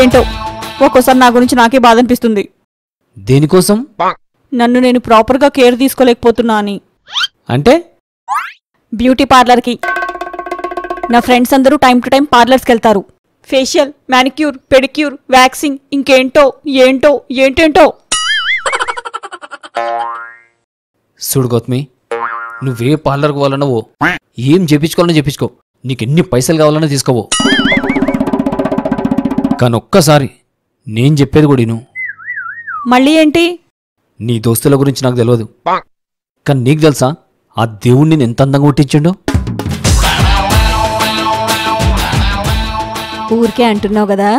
ఏంటో ఒక్కోసారి నా గురించి నాకే బాధ అనిపిస్తుంది. దేనికోసం? నన్ను నేను ప్రాపర్గా కేర్ తీసుకోలేకపోతున్నా అని. అంటే? బ్యూటీ పార్లర్కి. నా ఫ్రెండ్స్ అందరూ టైం టు టైం పార్లర్స్కి వెళ్తారు. ఫేషియల్, మ్యానిక్యూర్, పెడిక్యూర్, వ్యాక్సింగ్, ఇంకేంటో ఏంటో ఏంటేంటో. చూడు గౌతమి, నువ్వే పార్లర్కి పోవాలన్నావో, ఏం చేపించుకోవాలన్నా చేపించుకో, నీకెన్ని పైసలు కావాలన్నా తీసుకోవో. కానీ ఒక్కసారి నేను చెప్పేది కూడా విను. మళ్ళీ ఏంటి? నీ దోస్తుల గురించి నాకు తెలియదు, కానీ నీకు తెలుసా ఆ దేవుణ్ణి నేను ఎంత అందంగా పుట్టించిండో? ఊరికే అంటున్నావు కదా.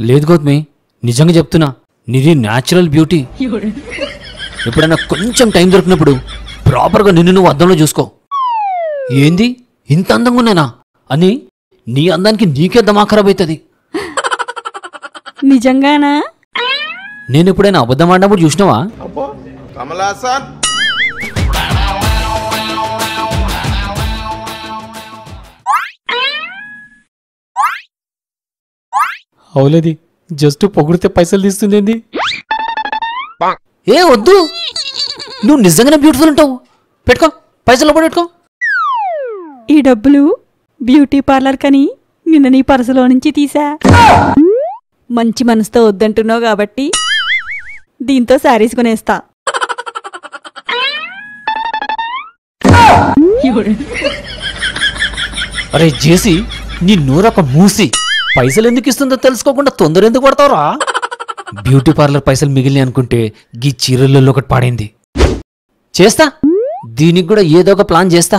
లేదు గౌతమి, నిజంగా చెప్తున్నా, నీది న్యాచురల్ బ్యూటీ. ఎప్పుడైనా కొంచెం టైం దొరికినప్పుడు ప్రాపర్గా నిన్ను నువ్వు అద్దంలో చూసుకో. ఏంది ఇంత అందంగా ఉన్నానా అని నీ అందానికి నీకే దమా ఖరాబ్ అవుతుంది. నిజంగానా? నేను ఎప్పుడైనా అబద్ధం ఆడినప్పుడు చూసినావా? అవులేది, జస్ట్ పొగిడితే పైసలు తీస్తుంది. ఏ వద్దు, నువ్వు నిజంగానే బ్యూటిఫుల్ ఉంటావు. పెట్టుకో, పైసలు పెట్టుకో. ఈ డబ్బులు బ్యూటీ పార్లర్ కని నిన్న నీ పర్సులో నుంచి తీసా. మంచి మనసుతో వద్దంటున్నావు కాబట్టి దీంతో శారీస్ కొనేస్తా. అరే జేసి, నీ నూరొక మూసి, పైసలు ఎందుకు ఇస్తుందో తెలుసుకోకుండా తొందర ఎందుకు పడతావురా? బ్యూటీ పార్లర్ పైసలు మిగిలిన అనుకుంటే గీ చీరల్లో ఒకటి పాడైంది. చేస్తా, దీనికి కూడా ఏదో ఒక ప్లాన్ చేస్తా.